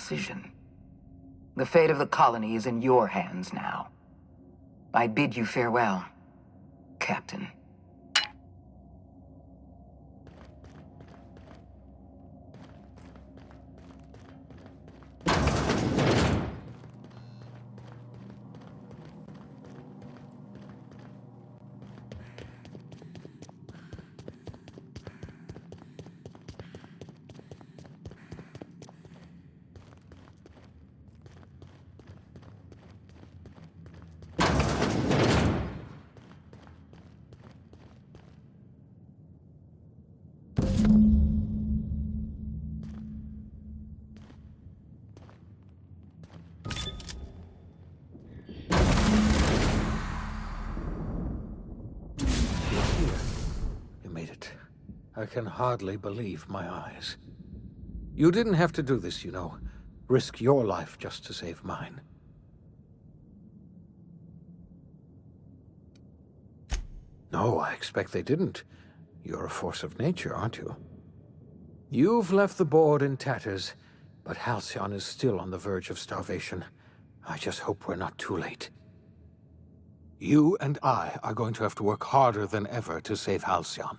decision. The fate of the colony is in your hands now. I bid you farewell, Captain. I can hardly believe my eyes. You didn't have to do this, you know. Risk your life just to save mine. No, I expect they didn't. You're a force of nature, aren't you? You've left the board in tatters, but Halcyon is still on the verge of starvation. I just hope we're not too late. You and I are going to have to work harder than ever to save Halcyon.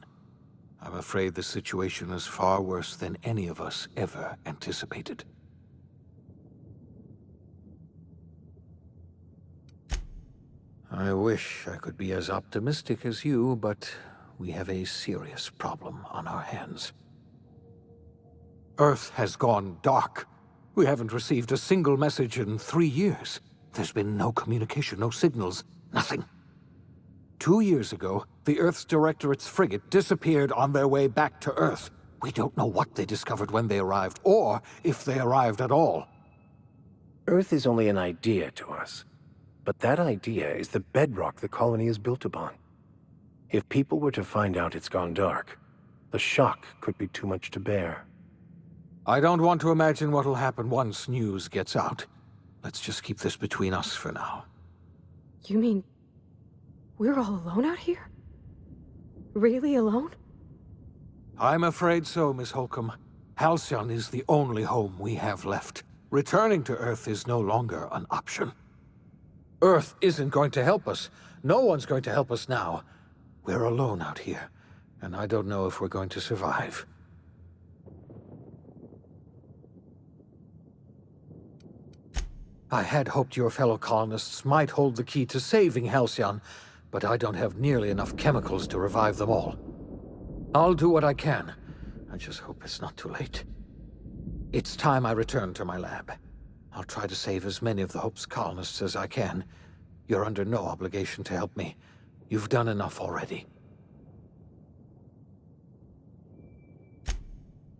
I'm afraid the situation is far worse than any of us ever anticipated. I wish I could be as optimistic as you, but we have a serious problem on our hands. Earth has gone dark. We haven't received a single message in 3 years. There's been no communication, no signals, nothing. 2 years ago, the Earth's Directorate's frigate disappeared on their way back to Earth. We don't know what they discovered when they arrived, or if they arrived at all. Earth is only an idea to us. But that idea is the bedrock the colony is built upon. If people were to find out it's gone dark, the shock could be too much to bear. I don't want to imagine what'll happen once news gets out. Let's just keep this between us for now. You mean we're all alone out here? Really alone? I'm afraid so, Miss Holcomb. Halcyon is the only home we have left. Returning to Earth is no longer an option. Earth isn't going to help us. No one's going to help us now. We're alone out here, and I don't know if we're going to survive. I had hoped your fellow colonists might hold the key to saving Halcyon, but I don't have nearly enough chemicals to revive them all. I'll do what I can. I just hope it's not too late. It's time I return to my lab. I'll try to save as many of the Hope's colonists as I can. You're under no obligation to help me. You've done enough already.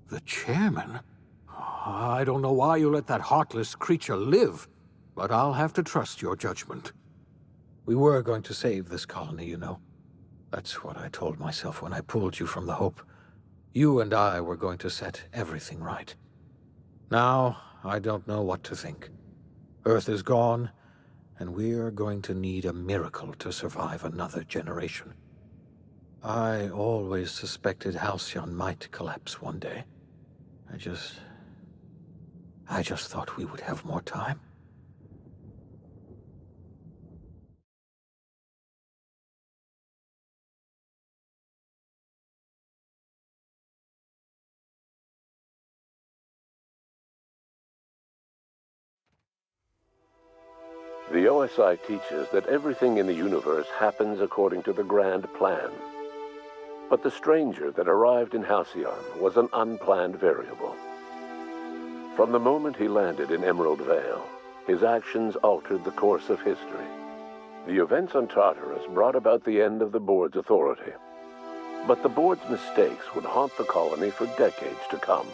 The chairman? I don't know why you let that heartless creature live, but I'll have to trust your judgment. We were going to save this colony, you know. That's what I told myself when I pulled you from the Hope. You and I were going to set everything right. Now, I don't know what to think. Earth is gone, and we're going to need a miracle to survive another generation. I always suspected Halcyon might collapse one day. I just thought we would have more time. The OSI teaches that everything in the universe happens according to the grand plan. But the stranger that arrived in Halcyon was an unplanned variable. From the moment he landed in Emerald Vale, his actions altered the course of history. The events on Tartarus brought about the end of the board's authority. But the board's mistakes would haunt the colony for decades to come.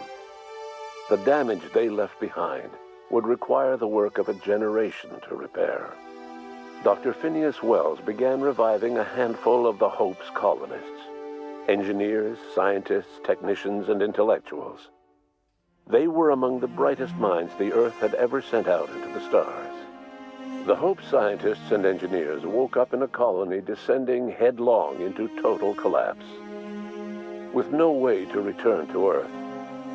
The damage they left behind would require the work of a generation to repair. Dr. Phineas Wells began reviving a handful of the Hope's colonists. Engineers, scientists, technicians, and intellectuals. They were among the brightest minds the Earth had ever sent out into the stars. The Hope scientists and engineers woke up in a colony descending headlong into total collapse. With no way to return to Earth,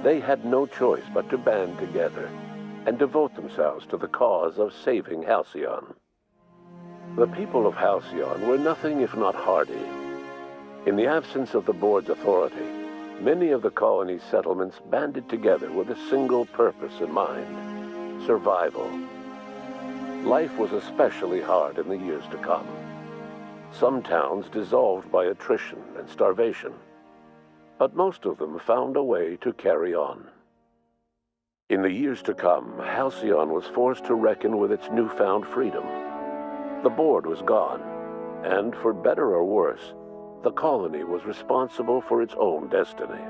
they had no choice but to band together and devote themselves to the cause of saving Halcyon. The people of Halcyon were nothing if not hardy. In the absence of the board's authority, many of the colony's settlements banded together with a single purpose in mind: survival. Life was especially hard in the years to come. Some towns dissolved by attrition and starvation, but most of them found a way to carry on. In the years to come, Halcyon was forced to reckon with its newfound freedom. The board was gone, and for better or worse, the colony was responsible for its own destiny.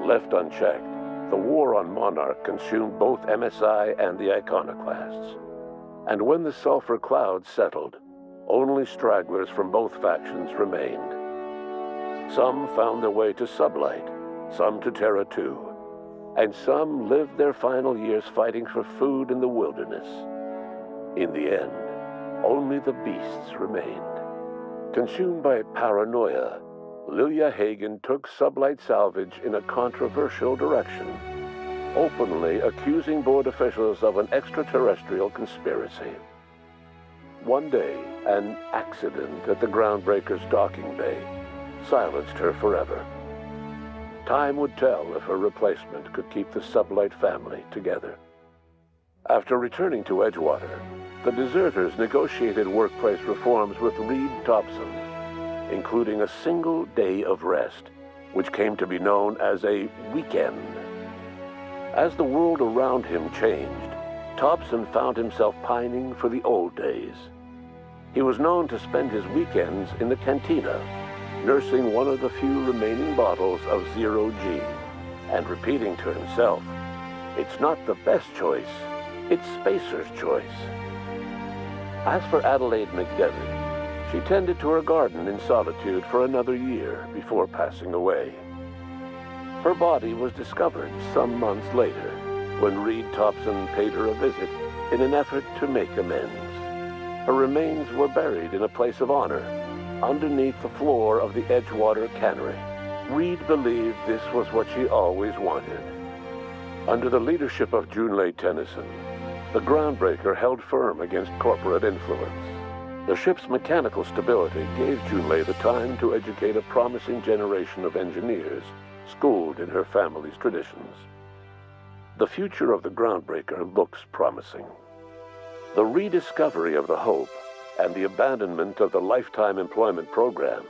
Left unchecked, the war on Monarch consumed both MSI and the Iconoclasts. And when the sulfur cloud settled, only stragglers from both factions remained. Some found their way to Sublight, some to Terra 2, and some lived their final years fighting for food in the wilderness. In the end, only the beasts remained. Consumed by paranoia, Lilia Hagen took Sublight Salvage in a controversial direction, openly accusing board officials of an extraterrestrial conspiracy. One day, an accident at the Groundbreaker's docking bay silenced her forever. Time would tell if her replacement could keep the Sublight family together. After returning to Edgewater, the deserters negotiated workplace reforms with Reed Thompson, including a single day of rest, which came to be known as a weekend. As the world around him changed, Thompson found himself pining for the old days. He was known to spend his weekends in the cantina, nursing one of the few remaining bottles of Zero G, and repeating to himself, "It's not the best choice, it's Spacer's choice." As for Adelaide McDevitt, she tended to her garden in solitude for another year before passing away. Her body was discovered some months later, when Reed Thompson paid her a visit in an effort to make amends. Her remains were buried in a place of honor, underneath the floor of the Edgewater Cannery. Reed believed this was what she always wanted. Under the leadership of Junlei Tennyson, the Groundbreaker held firm against corporate influence. The ship's mechanical stability gave Junlei the time to educate a promising generation of engineers, schooled in her family's traditions. The future of the Groundbreaker looks promising. The rediscovery of the Hope and the abandonment of the lifetime employment program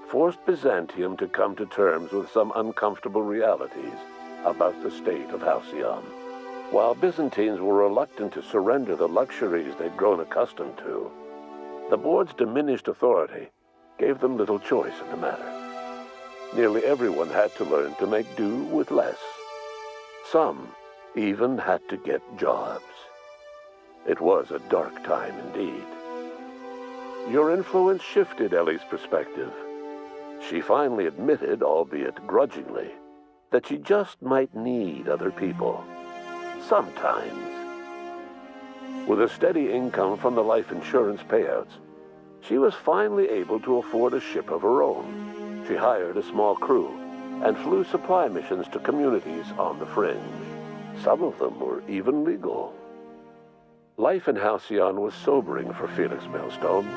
forced Byzantium to come to terms with some uncomfortable realities about the state of Halcyon. While Byzantines were reluctant to surrender the luxuries they'd grown accustomed to, the board's diminished authority gave them little choice in the matter. Nearly everyone had to learn to make do with less. Some even had to get jobs. It was a dark time indeed. Your influence shifted Ellie's perspective. She finally admitted, albeit grudgingly, that she just might need other people. Sometimes. With a steady income from the life insurance payouts, she was finally able to afford a ship of her own. She hired a small crew and flew supply missions to communities on the fringe. Some of them were even legal. Life in Halcyon was sobering for Felix Millstone.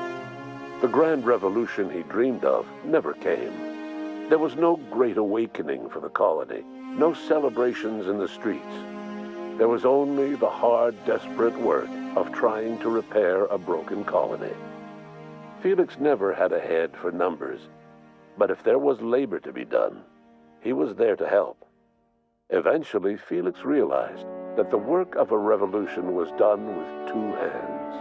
The grand revolution he dreamed of never came. There was no great awakening for the colony, no celebrations in the streets. There was only the hard, desperate work of trying to repair a broken colony. Felix never had a head for numbers, but if there was labor to be done, he was there to help. Eventually, Felix realized that the work of a revolution was done with two hands.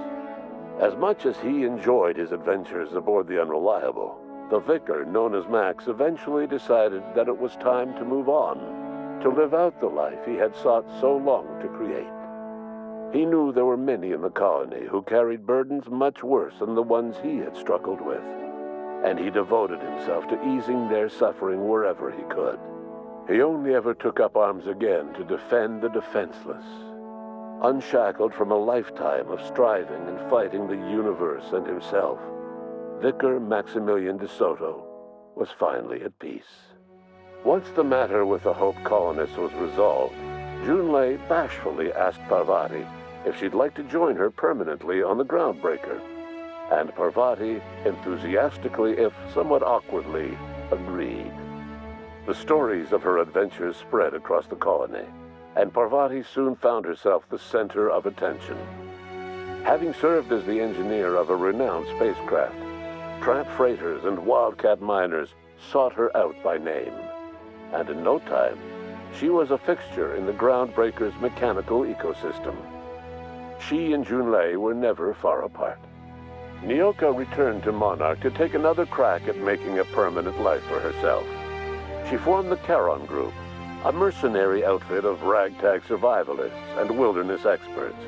As much as he enjoyed his adventures aboard the Unreliable, the vicar, known as Max, eventually decided that it was time to move on, to live out the life he had sought so long to create. He knew there were many in the colony who carried burdens much worse than the ones he had struggled with, and he devoted himself to easing their suffering wherever he could. He only ever took up arms again to defend the defenseless. Unshackled from a lifetime of striving and fighting the universe and himself, Vicar Maximilian de Soto was finally at peace. Once the matter with the Hope colonists was resolved, Junlei bashfully asked Parvati if she'd like to join her permanently on the Groundbreaker, and Parvati enthusiastically, if somewhat awkwardly, agreed. The stories of her adventures spread across the colony, and Parvati soon found herself the center of attention. Having served as the engineer of a renowned spacecraft, tramp freighters and wildcat miners sought her out by name, and in no time, she was a fixture in the Groundbreaker's mechanical ecosystem. She and Junlei were never far apart. Nyoka returned to Monarch to take another crack at making a permanent life for herself. She formed the Charon Group, a mercenary outfit of ragtag survivalists and wilderness experts.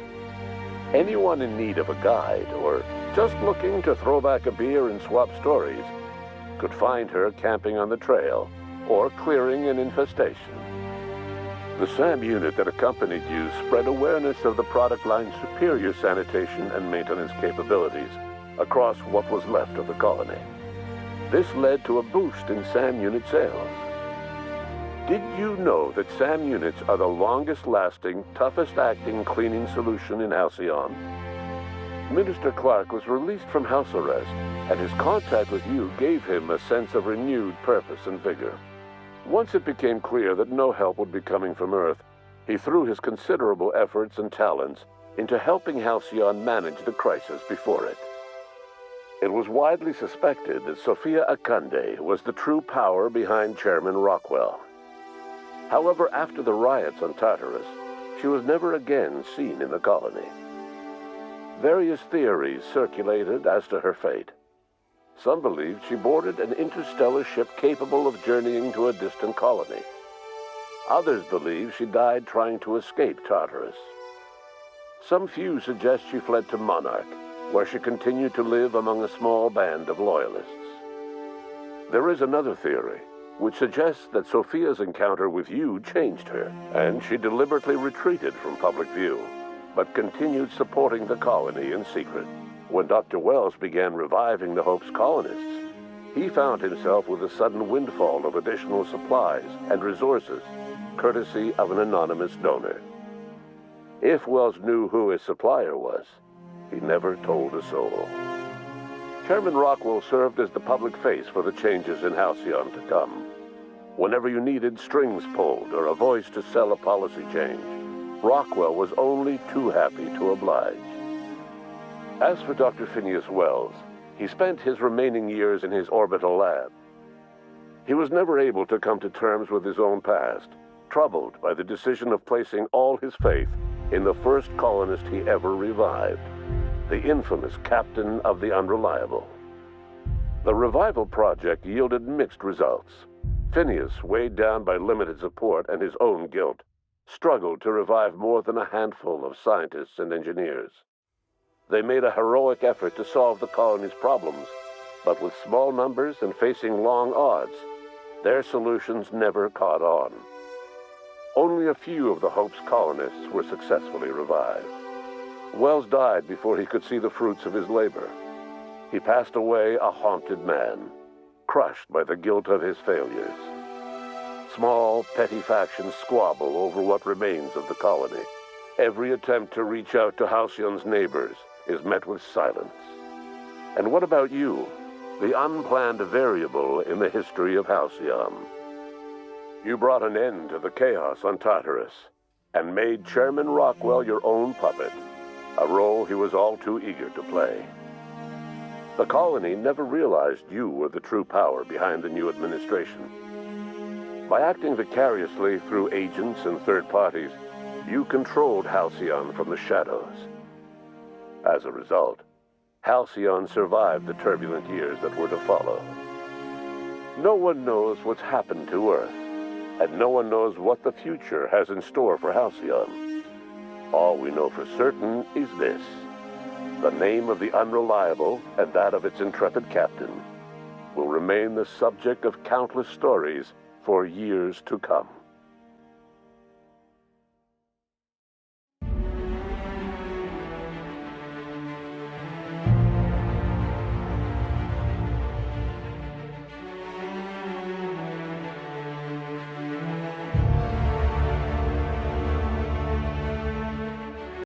Anyone in need of a guide or just looking to throw back a beer and swap stories could find her camping on the trail or clearing an infestation. The SAM unit that accompanied you spread awareness of the product line's superior sanitation and maintenance capabilities across what was left of the colony. This led to a boost in SAM unit sales. Did you know that SAM units are the longest-lasting, toughest-acting cleaning solution in Halcyon? Minister Clark was released from house arrest, and his contact with you gave him a sense of renewed purpose and vigor. Once it became clear that no help would be coming from Earth, he threw his considerable efforts and talents into helping Halcyon manage the crisis before it. It was widely suspected that Sophia Akande was the true power behind Chairman Rockwell. However, after the riots on Tartarus, she was never again seen in the colony. Various theories circulated as to her fate. Some believed she boarded an interstellar ship capable of journeying to a distant colony. Others believe she died trying to escape Tartarus. Some few suggest she fled to Monarch, where she continued to live among a small band of loyalists. There is another theory, which suggests that Sophia's encounter with you changed her, and she deliberately retreated from public view, but continued supporting the colony in secret. When Dr. Wells began reviving the Hope's colonists, he found himself with a sudden windfall of additional supplies and resources, courtesy of an anonymous donor. If Wells knew who his supplier was, he never told a soul. Chairman Rockwell served as the public face for the changes in Halcyon to come. Whenever you needed strings pulled or a voice to sell a policy change, Rockwell was only too happy to oblige. As for Dr. Phineas Wells, he spent his remaining years in his orbital lab. He was never able to come to terms with his own past, troubled by the decision of placing all his faith in the first colonist he ever revived, the infamous Captain of the Unreliable. The revival project yielded mixed results. Phineas, weighed down by limited support and his own guilt, struggled to revive more than a handful of scientists and engineers. They made a heroic effort to solve the colony's problems, but with small numbers and facing long odds, their solutions never caught on. Only a few of the Hope's colonists were successfully revived. Wells died before he could see the fruits of his labor. He passed away a haunted man, crushed by the guilt of his failures. Small, petty factions squabble over what remains of the colony. Every attempt to reach out to Halcyon's neighbors is met with silence. And what about you, the unplanned variable in the history of Halcyon? You brought an end to the chaos on Tartarus and made Chairman Rockwell your own puppet, a role he was all too eager to play. The colony never realized you were the true power behind the new administration. By acting vicariously through agents and third parties, you controlled Halcyon from the shadows. As a result, Halcyon survived the turbulent years that were to follow. No one knows what's happened to Earth, and no one knows what the future has in store for Halcyon. All we know for certain is this: the name of the Unreliable and that of its intrepid captain will remain the subject of countless stories for years to come.